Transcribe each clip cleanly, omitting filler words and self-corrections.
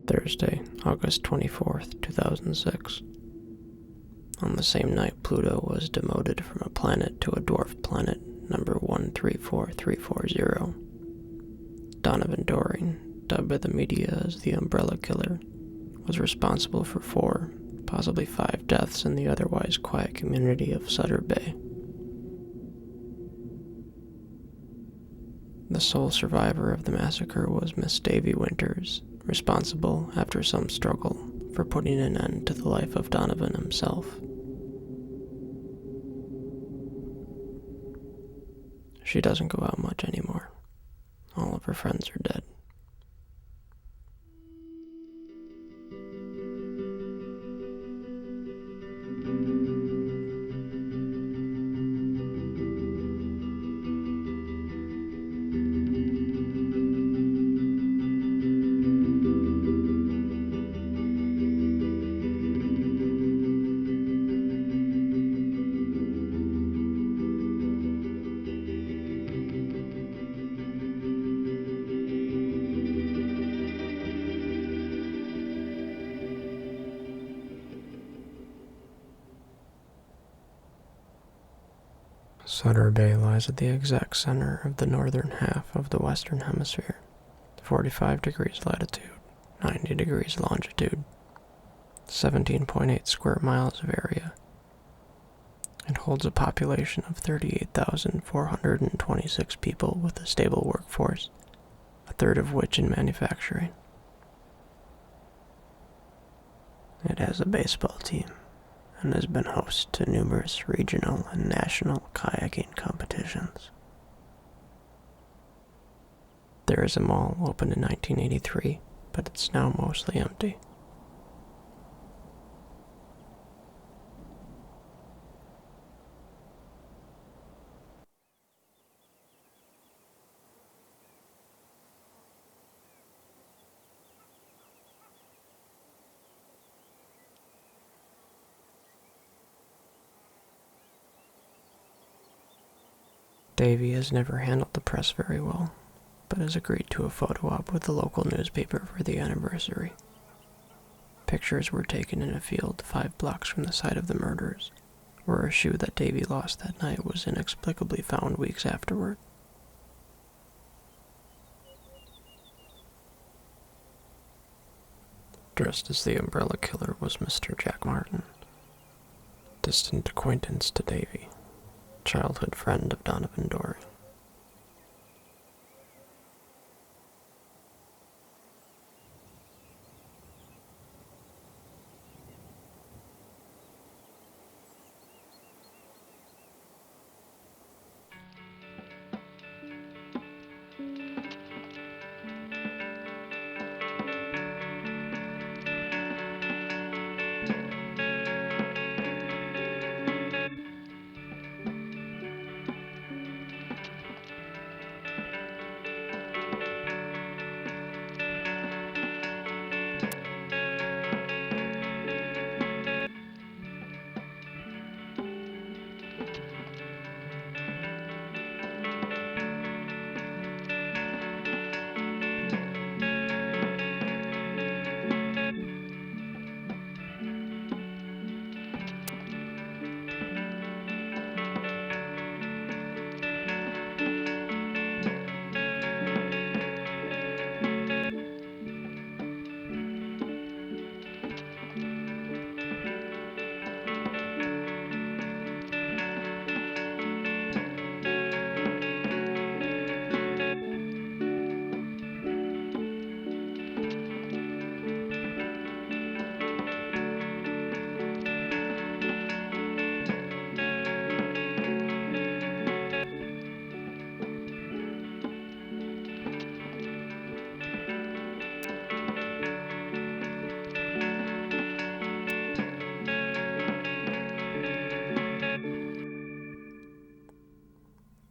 Thursday, August 24th, 2006. On the same night, Pluto was demoted from a planet to a dwarf planet, number 134340. Donovan Doring, dubbed by the media as the Umbrella Killer, was responsible for 4, possibly 5 deaths in the otherwise quiet community of Sutter Bay. The sole survivor of the massacre was Miss Davi Winters, responsible, after some struggle, for putting an end to the life of Donovan himself. She doesn't go out much anymore. All of her friends are dead. Sutter Bay lies at the exact center of the northern half of the Western Hemisphere, 45 degrees latitude, 90 degrees longitude, 17.8 square miles of area. It holds a population of 38,426 people with a stable workforce, a third of which in manufacturing. It has a baseball team and has been host to numerous regional and national kayaking competitions. There is a mall opened in 1983, but it's now mostly empty. Davi has never handled the press very well, but has agreed to a photo op with the local newspaper for the anniversary. Pictures were taken in a field 5 blocks from the site of the murders, where a shoe that Davi lost that night was inexplicably found weeks afterward. Dressed as the Umbrella Killer was Mr. Jack Martin, distant acquaintance to Davi, childhood friend of Donovan Doring.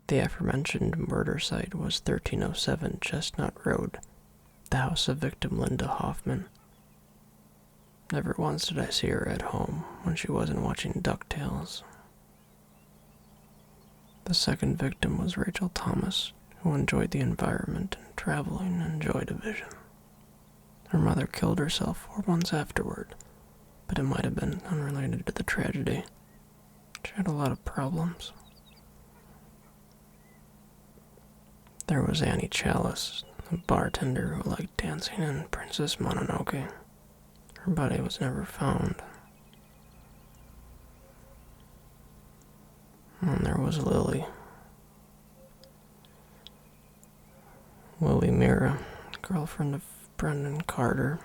The aforementioned murder site was 1307 Chestnut Road, the house of victim Linda Hoffman. Never once did I see her at home when she wasn't watching DuckTales. The second victim was Rachel Thomas, who enjoyed the environment and traveling and joy division. Her mother killed herself 4 months afterward, but it might have been unrelated to the tragedy. She had a lot of problems. There was Annie Chalice, a bartender who liked dancing in Princess Mononoke. Her body was never found. And there was Lily. Lily Mira, girlfriend of Brendan Carter,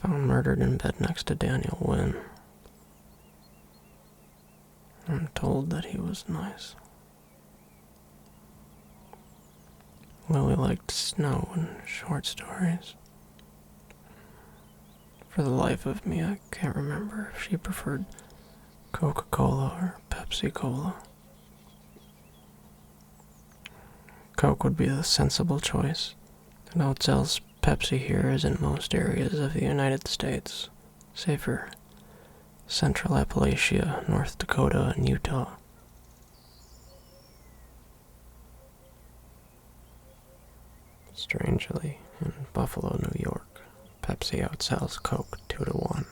found murdered in bed next to Daniel Wynn. I'm told that he was nice. Lily liked snow and short stories. For the life of me, I can't remember if she preferred Coca-Cola or Pepsi-Cola. Coke would be the sensible choice. It outsells Pepsi here as in most areas of the United States, save for Central Appalachia, North Dakota, and Utah. Strangely, in Buffalo, New York, Pepsi outsells Coke 2-1.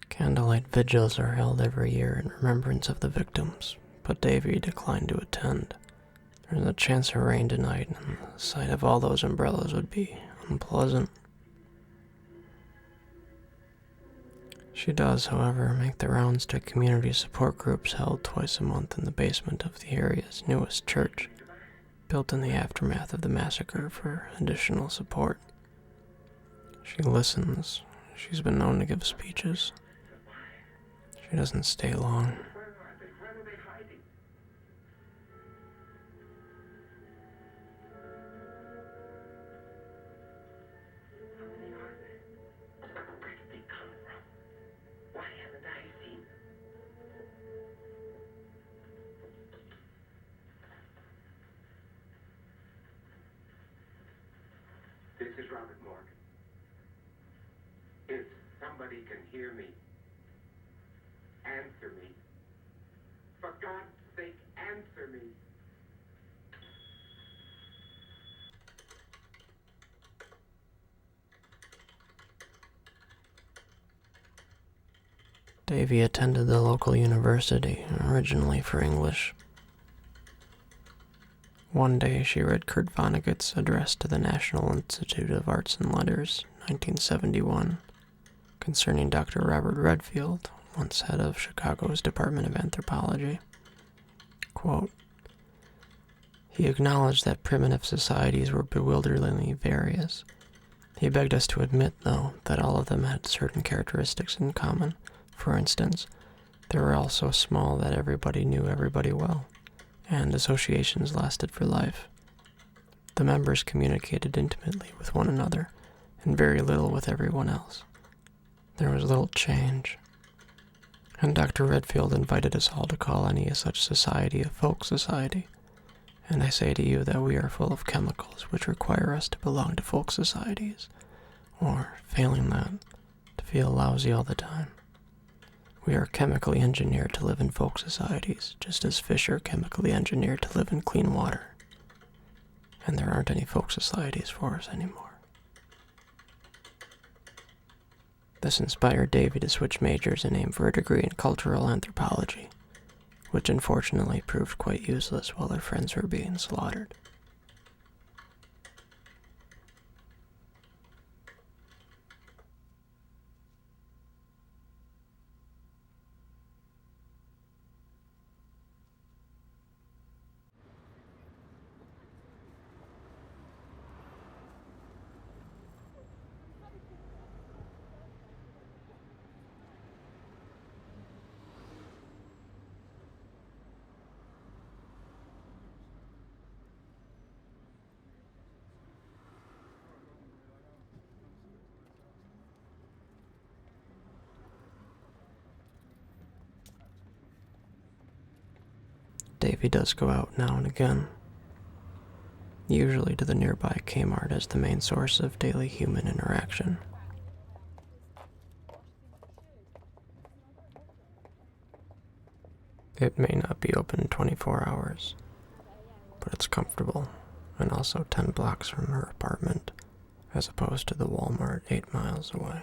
Candlelight vigils are held every year in remembrance of the victims, but Davi declined to attend. There's a chance of rain tonight, and the sight of all those umbrellas would be unpleasant. She does, however, make the rounds to community support groups held twice a month in the basement of the area's newest church, built in the aftermath of the massacre for additional support. She listens. She's been known to give speeches. She doesn't stay long. This is Robert Morgan. If somebody can hear me, answer me. For God's sake, answer me. Davi attended the local university, originally for English. One day she read Kurt Vonnegut's address to the National Institute of Arts and Letters, 1971, concerning Dr. Robert Redfield, once head of Chicago's Department of Anthropology. Quote, he acknowledged that primitive societies were bewilderingly various. He begged us to admit, though, that all of them had certain characteristics in common. For instance, they were all so small that everybody knew everybody well, and associations lasted for life. The members communicated intimately with one another, and very little with everyone else. There was little change. And Dr. Redfield invited us all to call any such society a folk society. And I say to you that we are full of chemicals which require us to belong to folk societies, or, failing that, to feel lousy all the time. We are chemically engineered to live in folk societies, just as fish are chemically engineered to live in clean water. And there aren't any folk societies for us anymore. This inspired Davi to switch majors and aim for a degree in cultural anthropology, which unfortunately proved quite useless while her friends were being slaughtered. Davi does go out now and again. usually to the nearby Kmart as the main source of daily human interaction. It may not be open 24 hours, but it's comfortable, and also 10 blocks from her apartment, as opposed to the Walmart 8 miles away.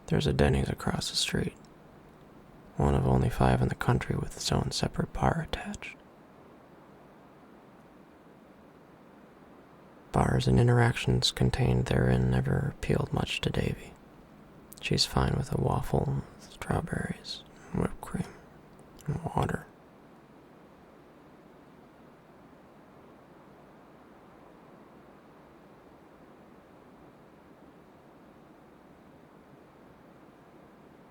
There's a Denny's across the street, one of only 5 in the country with its own separate bar attached. Bars and interactions contained therein never appealed much to Davy. She's fine with a waffle with strawberries, whipped cream, and water.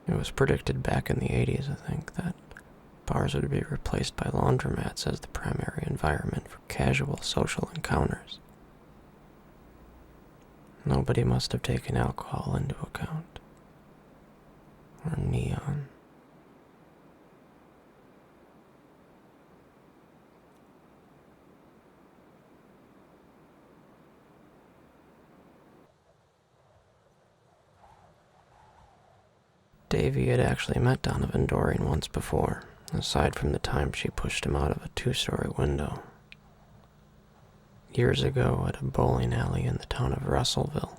It was predicted back in the 80s, I think, that bars would be replaced by laundromats as the primary environment for casual social encounters. Nobody must have taken alcohol into account. Or neon. Davy had actually met Donovan Doring once before, aside from the time she pushed him out of a 2-story window. Years ago at a bowling alley in the town of Russellville,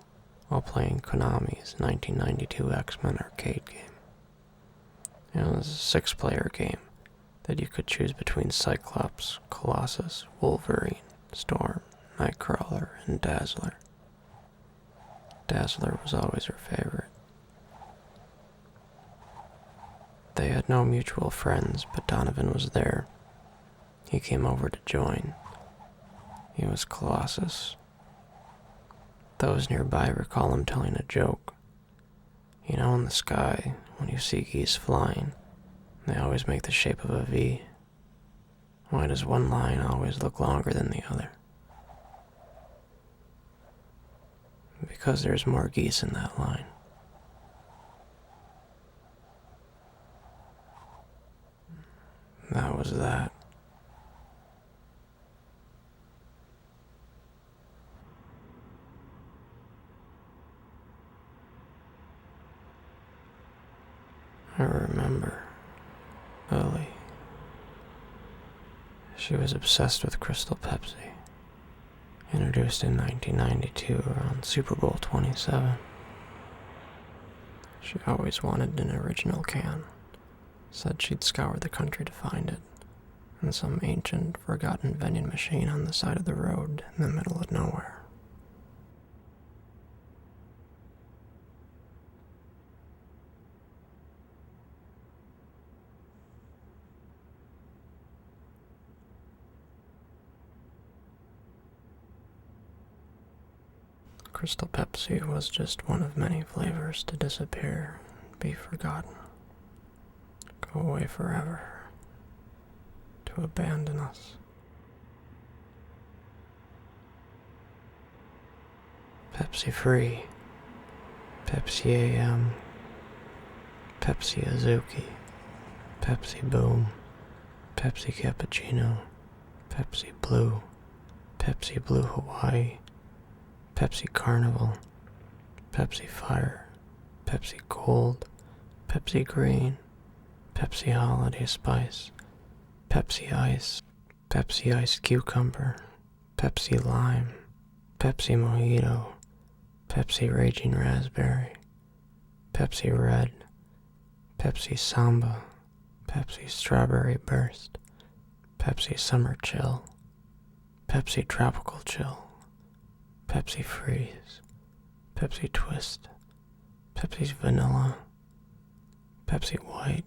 while playing Konami's 1992 X-Men arcade game. It was a 6-player game that you could choose between Cyclops, Colossus, Wolverine, Storm, Nightcrawler, and Dazzler. Dazzler was always her favorite. They had no mutual friends, but Donovan was there. He came over to join. He was Colossus. Those nearby recall him telling a joke. You know, in the sky, when you see geese flying, they always make the shape of a V. Why does one line always look longer than the other? Because there's more geese in that line. That was that. I remember Lily. She was obsessed with Crystal Pepsi, introduced in 1992 around Super Bowl 27. She always wanted an original can. Said she'd scour the country to find it, in some ancient, forgotten vending machine on the side of the road in the middle of nowhere. Crystal Pepsi was just one of many flavors to disappear and be forgotten. Go away forever, to abandon us. Pepsi Free, Pepsi AM, Pepsi Azuki, Pepsi Boom, Pepsi Cappuccino, Pepsi Blue Hawaii, Pepsi Carnival, Pepsi Fire, Pepsi Gold, Pepsi Green, Pepsi Holiday Spice, Pepsi Ice, Pepsi Iced Cucumber, Pepsi Lime, Pepsi Mojito, Pepsi Raging Raspberry, Pepsi Red, Pepsi Samba, Pepsi Strawberry Burst, Pepsi Summer Chill, Pepsi Tropical Chill, Pepsi Freeze, Pepsi Twist, Pepsi's Vanilla, Pepsi White.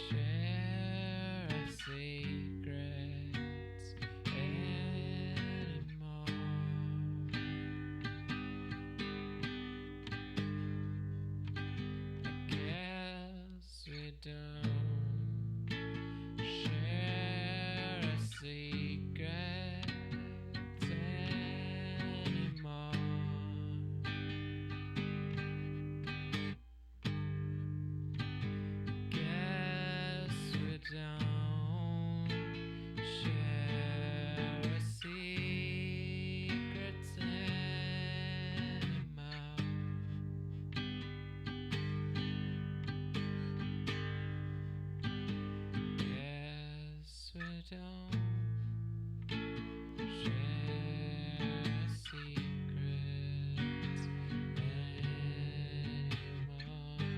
share our secrets anymore. I guess we don't share our secrets anymore. Guess we don't share our secrets anymore. Guess we don't share our secrets anymore.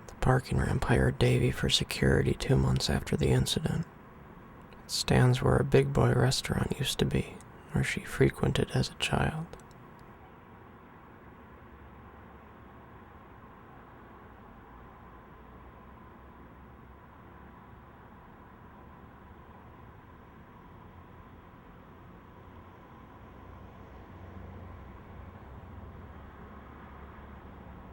The parking ramp hired Davy for security 2 months after the incident. It stands where a Big Boy restaurant used to be, where she frequented as a child.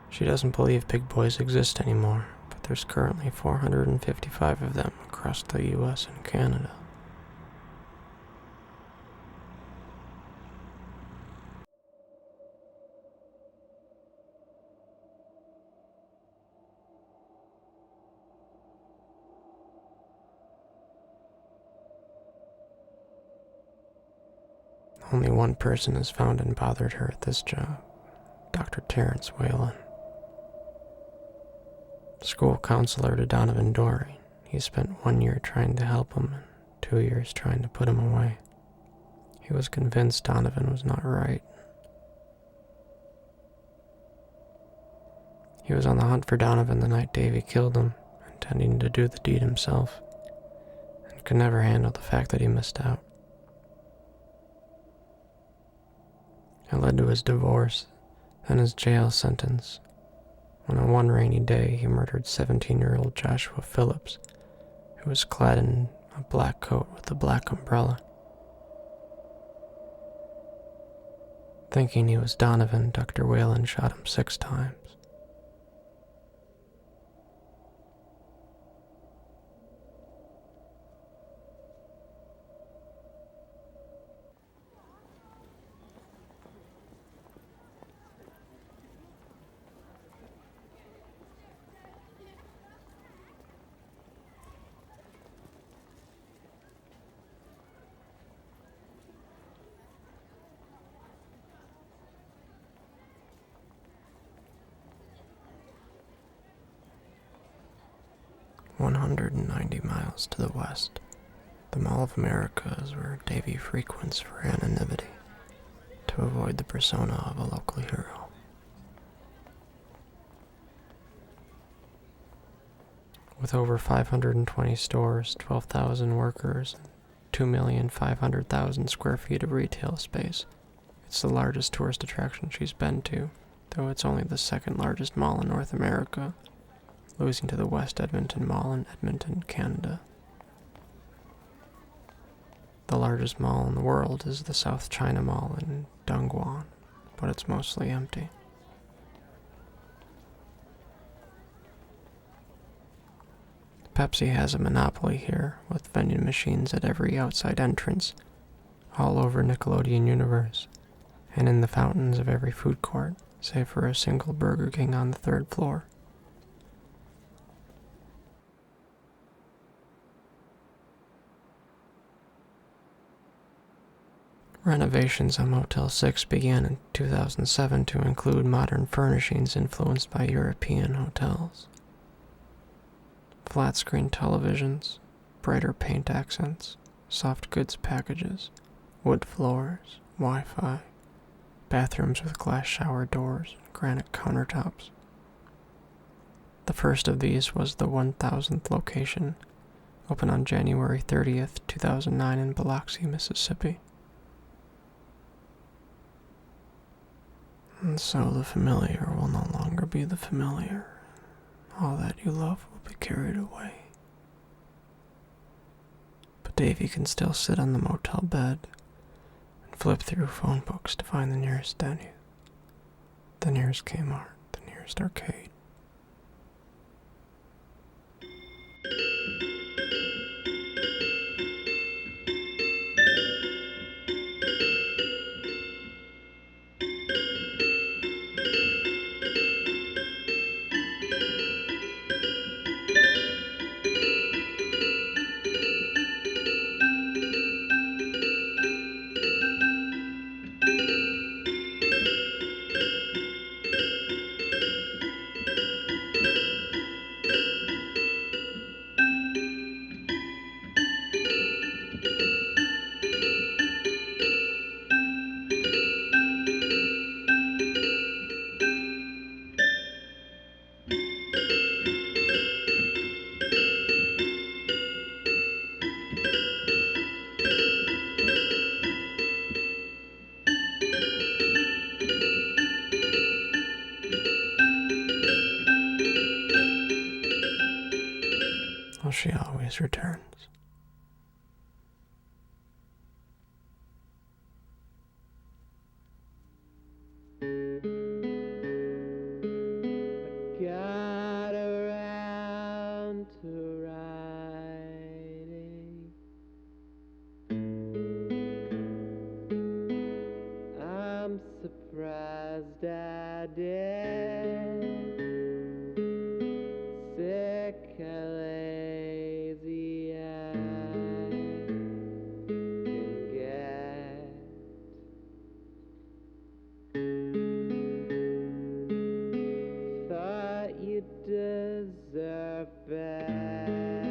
She doesn't believe big boys exist anymore, but there's currently 455 of them across the US and Canada. Only one person has found and bothered her at this job, Dr. Terrence Whalen. School counselor to Donovan Doring. He spent 1 year trying to help him and 2 years trying to put him away. He was convinced Donovan was not right. He was on the hunt for Donovan the night Davy killed him, intending to do the deed himself, and could never handle the fact that he missed out. It led to his divorce, then his jail sentence, when on one rainy day he murdered 17-year-old Joshua Phillips, who was clad in a black coat with a black umbrella. Thinking he was Donovan, Dr. Whalen shot him 6 times. "190 miles to the west, the Mall of America is where Davy frequents for anonymity, to avoid the persona of a local hero. With over 520 stores, 12,000 workers, and 2,500,000 square feet of retail space, it's the largest tourist attraction she's been to, though it's only the second largest mall in North America, losing to the West Edmonton Mall in Edmonton, Canada. The largest mall in the world is the South China Mall in Dongguan, but it's mostly empty. Pepsi has a monopoly here, with vending machines at every outside entrance, all over Nickelodeon Universe, and in the fountains of every food court, save for a single Burger King on the 3rd floor. Renovations on Motel 6 began in 2007 to include modern furnishings influenced by European hotels. Flat-screen televisions, brighter paint accents, soft goods packages, wood floors, Wi-Fi, bathrooms with glass shower doors, and granite countertops. The first of these was the 1000th location, opened on January 30th, 2009 in Biloxi, Mississippi. And so the familiar will no longer be the familiar. All that you love will be carried away. But Davy can still sit on the motel bed and flip through phone books to find the nearest Denny's, the nearest Kmart, the nearest arcade. Well, she always returns. Got around to writing. I'm surprised I did. Sick and lazy I can get. Thought you deserved better.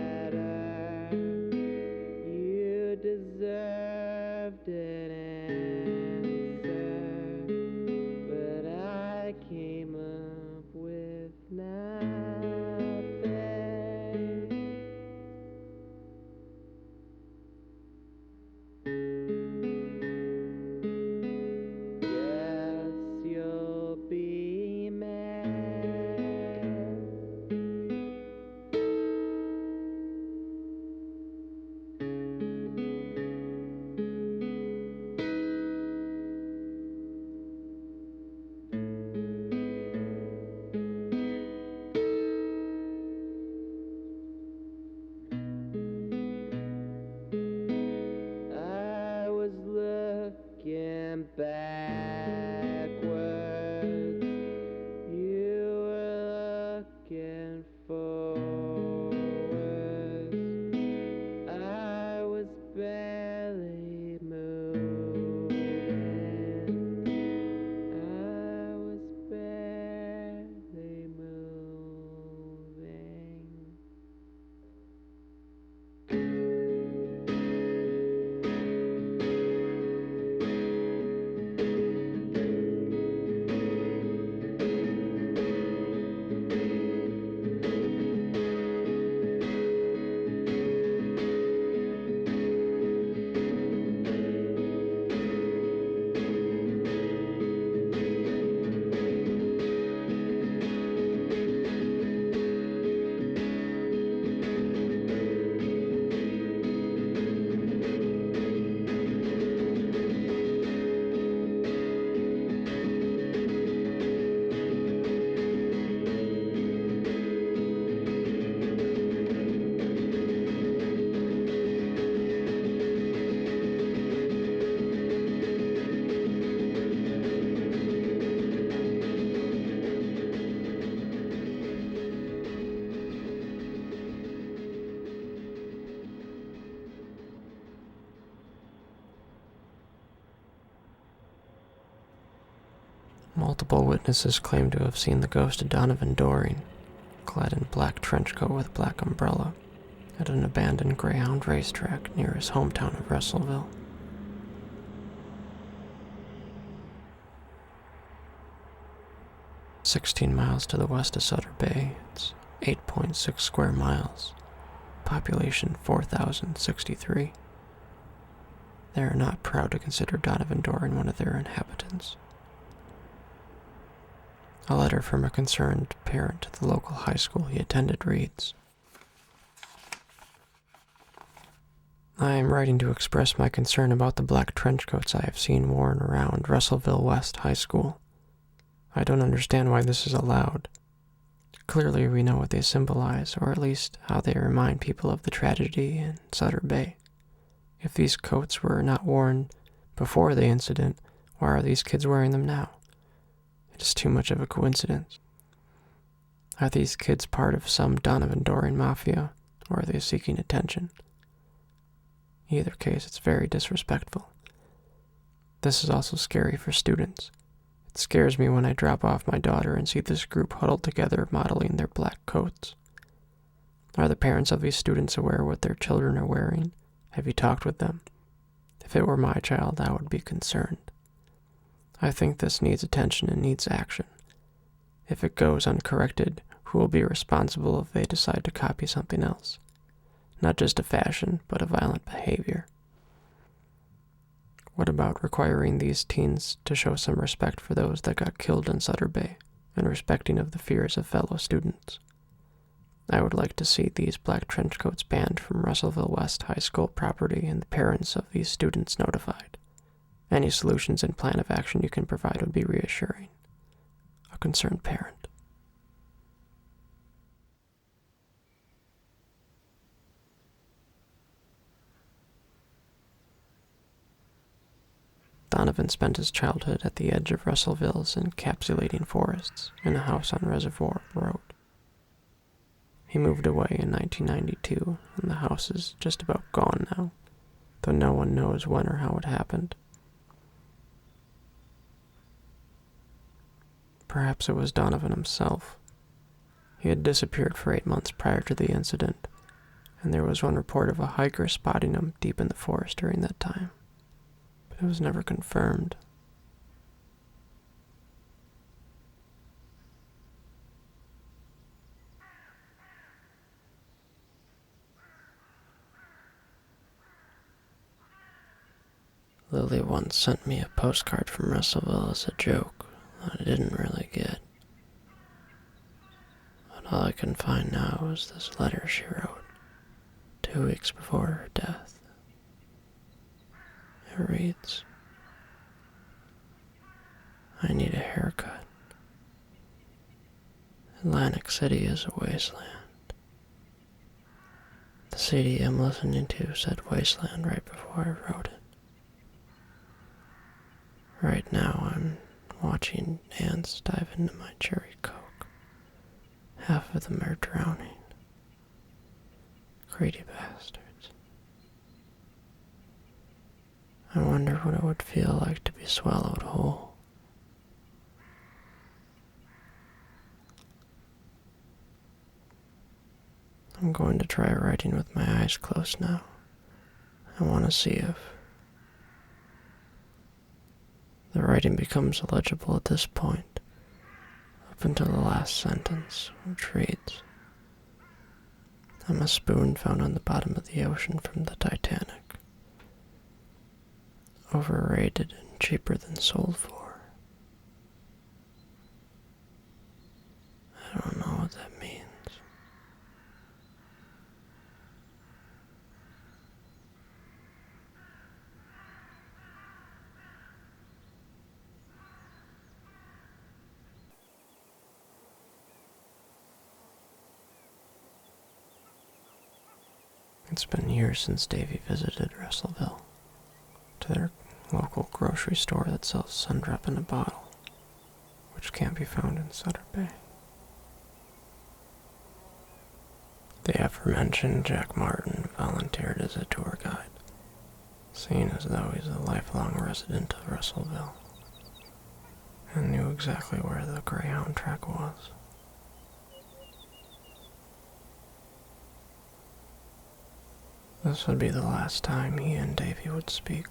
You deserved an answer, but I came up with nothing. Guess you'll be mad. I was looking backwards. You were looking forwards. I was barely moving. I was barely moving. Multiple witnesses claim to have seen the ghost of Donovan Doring, clad in black trench coat with black umbrella, at an abandoned Greyhound racetrack near his hometown of Russellville. "16 miles to the west of Sutter Bay, it's 1.6 square miles, population 4,063. They are not proud to consider Donovan Doring one of their inhabitants. A letter from a concerned parent to the local high school he attended reads, I am writing to express my concern about the black trench coats I have seen worn around Russellville West High School. I don't understand why this is allowed. Clearly we know what they symbolize, or at least how they remind people of the tragedy in Sutter Bay. If these coats were not worn before the incident, why are these kids wearing them now? It is too much of a coincidence. Are these kids part of some Donovan Doring mafia, or are they seeking attention? Either case, it's very disrespectful. This is also scary for students. It scares me when I drop off my daughter and see this group huddled together modeling their black coats. Are the parents of these students aware what their children are wearing? Have you talked with them? If it were my child, I would be concerned. I think this needs attention and needs action. If it goes uncorrected, who will be responsible if they decide to copy something else? Not just a fashion, but a violent behavior. What about requiring these teens to show some respect for those that got killed in Sutter Bay, and respecting of the fears of fellow students? I would like to see these black trench coats banned from Russellville West High School property and the parents of these students notified. Any solutions and plan of action you can provide would be reassuring. A concerned parent. Donovan spent his childhood at the edge of Russellville's encapsulating forests in a house on Reservoir Road. He moved away in 1992, and the house is just about gone now, though no one knows when or how it happened. Perhaps it was Donovan himself. He had disappeared for 8 months prior to the incident, and there was one report of a hiker spotting him deep in the forest during that time. But it was never confirmed. Lily once sent me a postcard from Russellville as a joke that I didn't really get. But all I can find now is this letter she wrote 2 weeks before her death. It reads, I need a haircut. Atlantic City is a wasteland. The CD I'm listening to said wasteland right before I wrote it. Right now I'm watching ants dive into my cherry coke. Half of them are drowning. Greedy bastards. I wonder what it would feel like to be swallowed whole. I'm going to try writing with my eyes closed now. I want to see if the writing becomes illegible at this point, up until the last sentence, which reads, I'm a spoon found on the bottom of the ocean from the Titanic. Overrated and cheaper than sold for. I don't know what that means. It's been years since Davi visited Russellville, to their local grocery store that sells Sundrop in a bottle, which can't be found in Sutter Bay. The aforementioned Jack Martin volunteered as a tour guide, seeing as though he's a lifelong resident of Russellville, and knew exactly where the Greyhound track was. This would be the last time he and Davi would speak.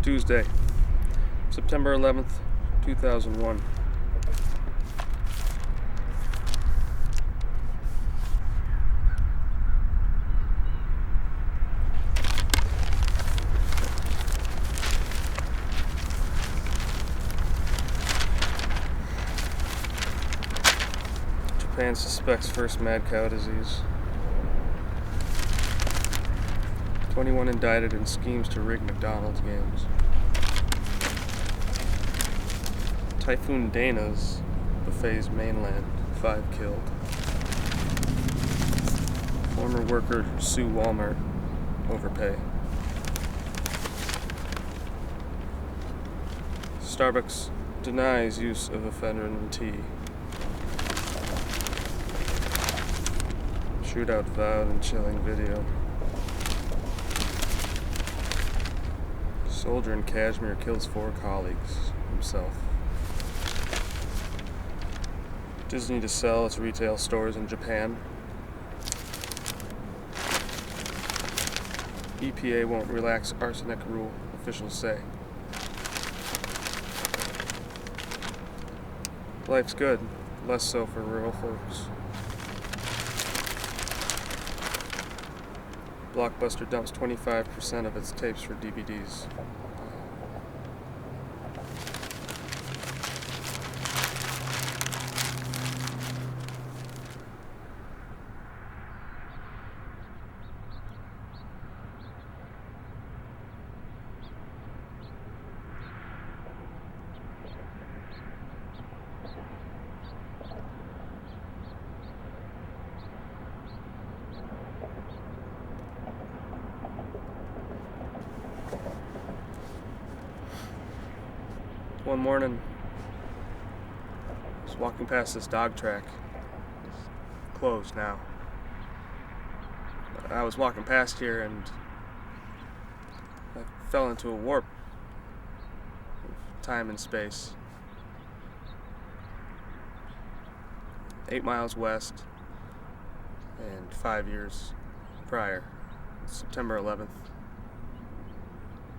Tuesday, September 11th, 2001. Japan suspects first mad cow disease. 21 indicted in schemes to rig McDonald's games. Typhoon Dana's buffets mainland, 5 killed. Former worker sue Walmart, overpay. Starbucks denies use of ephedrine tea. Shootout vowed in chilling video. Soldier in Kashmir kills 4 colleagues, himself. Disney to sell its retail stores in Japan. EPA won't relax arsenic rule, officials say. Life's good, less so for rural folks. Blockbuster dumps 25% of its tapes for DVDs. One morning, I was walking past this dog track. It's closed now. I was walking past here and I fell into a warp of time and space. 8 miles west and 5 years prior, September 11th,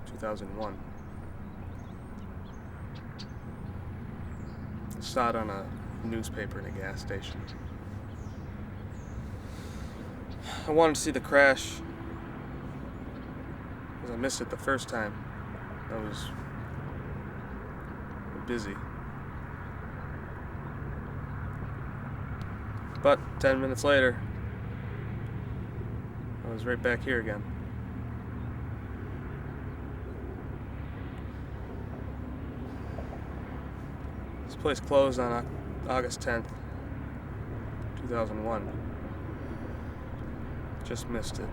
2001. Saw it on a newspaper in a gas station. I wanted to see the crash because I missed it the first time. I was busy. But 10 minutes later, I was right back here again. This place closed on August 10th, 2001. Just missed it.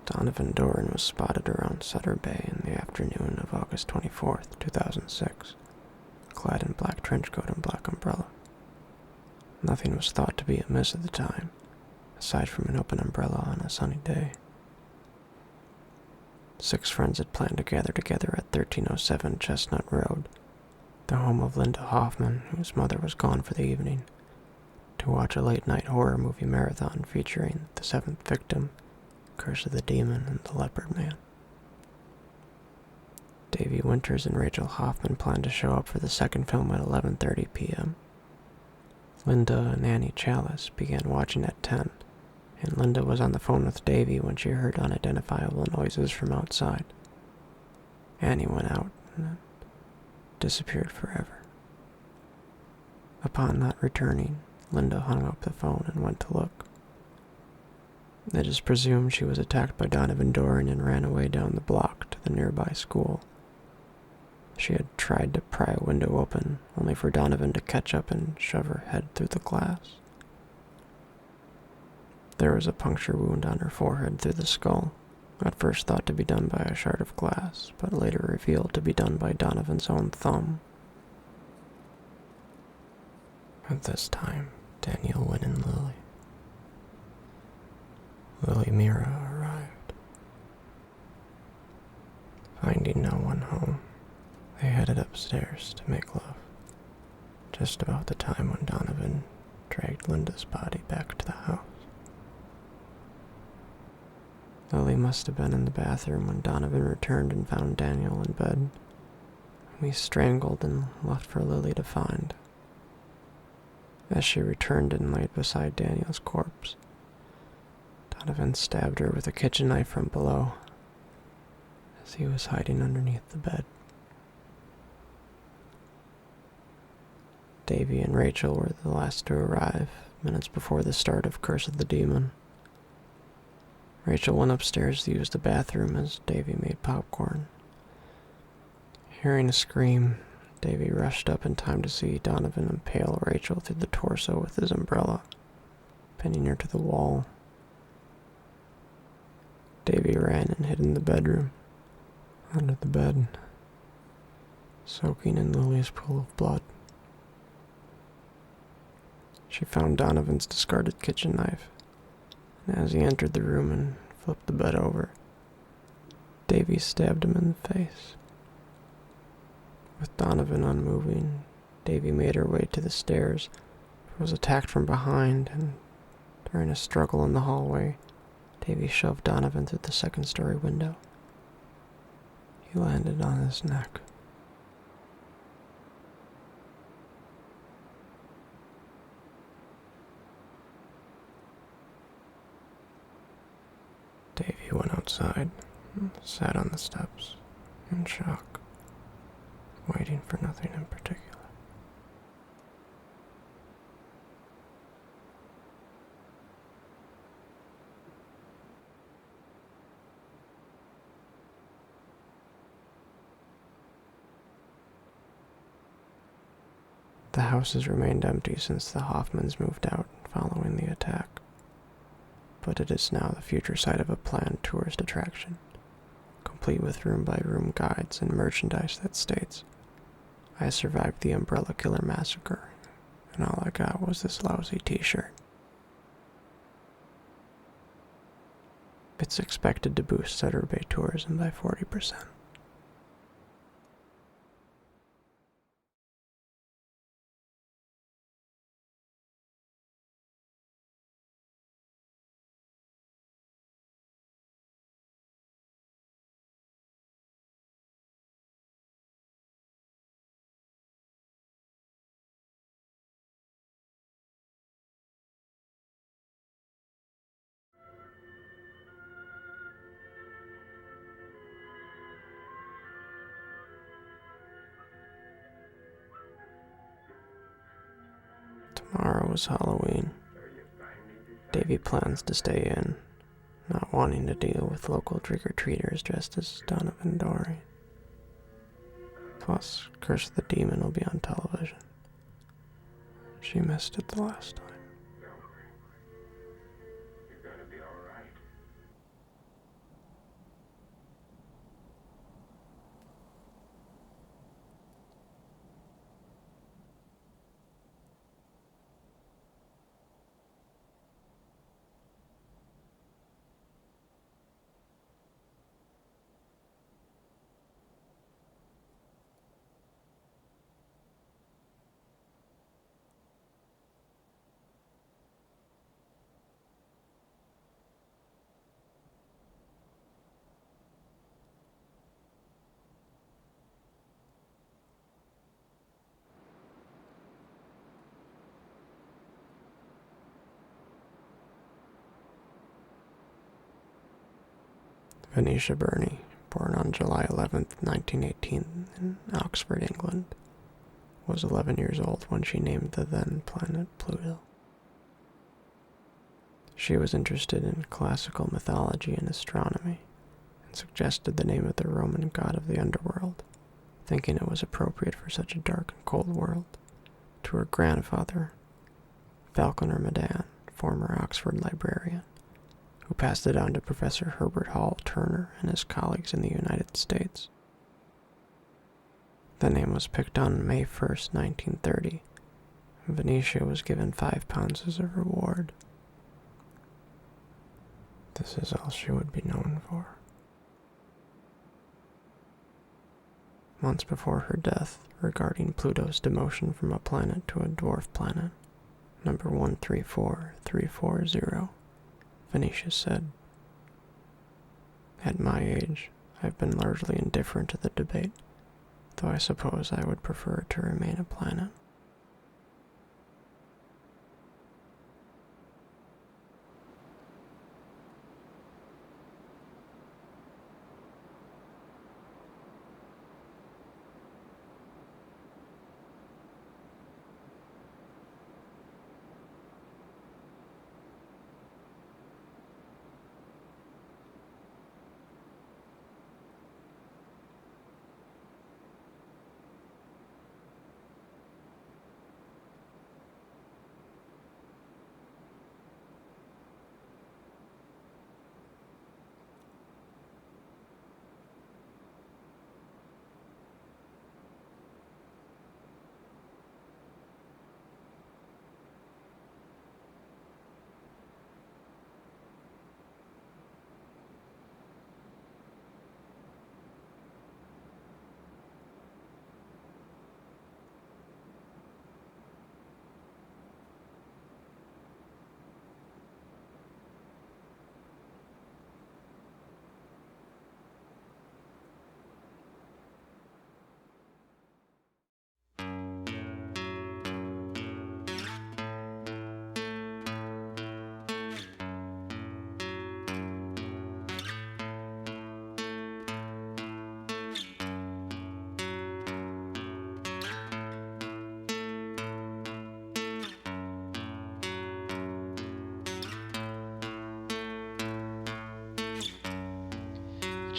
Donovan Doring was spotted around Sutter Bay in the afternoon of August 24th, 2006, clad in black trench coat and black umbrella. Nothing was thought to be amiss at the time, aside from an open umbrella on a sunny day. 6 friends had planned to gather together at 1307 Chestnut Road, the home of Linda Hoffman, whose mother was gone for the evening, to watch a late-night horror movie marathon featuring The Seventh Victim, Curse of the Demon, and The Leopard Man. Davi Winters and Rachel Hoffman planned to show up for the second film at 11:30 p.m. Linda and Annie Chalice began watching at 10, and Linda was on the phone with Davi when she heard unidentifiable noises from outside. Annie went out and disappeared forever. Upon not returning, Linda hung up the phone and went to look. It is presumed she was attacked by Donovan Doring and ran away down the block to the nearby school. She had tried to pry a window open, only for Donovan to catch up and shove her head through the glass. There was a puncture wound on her forehead through the skull, at first thought to be done by a shard of glass, but later revealed to be done by Donovan's own thumb. At this time, Daniel went in Lily. Lily Mira arrived. Finding no one home, they headed upstairs to make love, just about the time when Donovan dragged Linda's body back to the house. Lily must have been in the bathroom when Donovan returned and found Daniel in bed. We strangled and left for Lily to find. As she returned and laid beside Daniel's corpse, Donovan stabbed her with a kitchen knife from below as he was hiding underneath the bed. Davi and Rachel were the last to arrive, minutes before the start of Curse of the Demon. Rachel went upstairs to use the bathroom as Davi made popcorn. Hearing a scream, Davi rushed up in time to see Donovan impale Rachel through the torso with his umbrella, pinning her to the wall. Davi ran and hid in the bedroom, under the bed, soaking in Lily's pool of blood. She found Donovan's discarded kitchen knife, and as he entered the room and flipped the bed over, Davi stabbed him in the face. With Donovan unmoving, Davi made her way to the stairs, but was attacked from behind, and during a struggle in the hallway, Davi shoved Donovan through the second-story window. He landed on his neck. Davi went outside and sat on the steps in shock, waiting for nothing in particular. The house has remained empty since the Hoffmans moved out following the attack, but it is now the future site of a planned tourist attraction, complete with room-by-room guides and merchandise that states, "I survived the Umbrella Killer Massacre, and all I got was this lousy t-shirt." It's expected to boost Sutter Bay tourism by 40%. Tomorrow is Halloween. Davi plans to stay in, not wanting to deal with local trick-or-treaters dressed as Donovan Doring. Plus, Curse of the Demon will be on television. She missed it the last time. You're gonna be all right. Venetia Burney, born on July 11th, 1918 in Oxford, England, was 11 years old when she named the then planet Pluto. She was interested in classical mythology and astronomy, and suggested the name of the Roman god of the underworld, thinking it was appropriate for such a dark and cold world, to her grandfather, Falconer Madan, former Oxford librarian, who passed it on to Professor Herbert Hall Turner and his colleagues in the United States. The name was picked on May 1st, 1930, and Venetia was given 5 pounds as a reward. This is all she would be known for. Months before her death, regarding Pluto's demotion from a planet to a dwarf planet, number 134340, Venetia said, "At my age, I've been largely indifferent to the debate, though I suppose I would prefer it to remain a planet."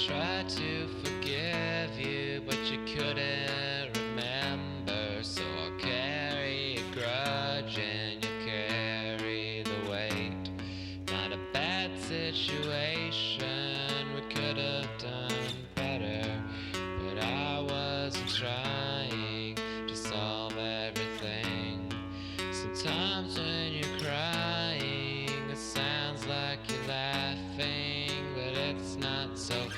Tried to forgive you, but you couldn't remember. So I'll carry a grudge and you carry the weight. Not a bad situation, we could have done better. But I wasn't trying to solve everything. Sometimes when you're crying, it sounds like you're laughing, but it's not so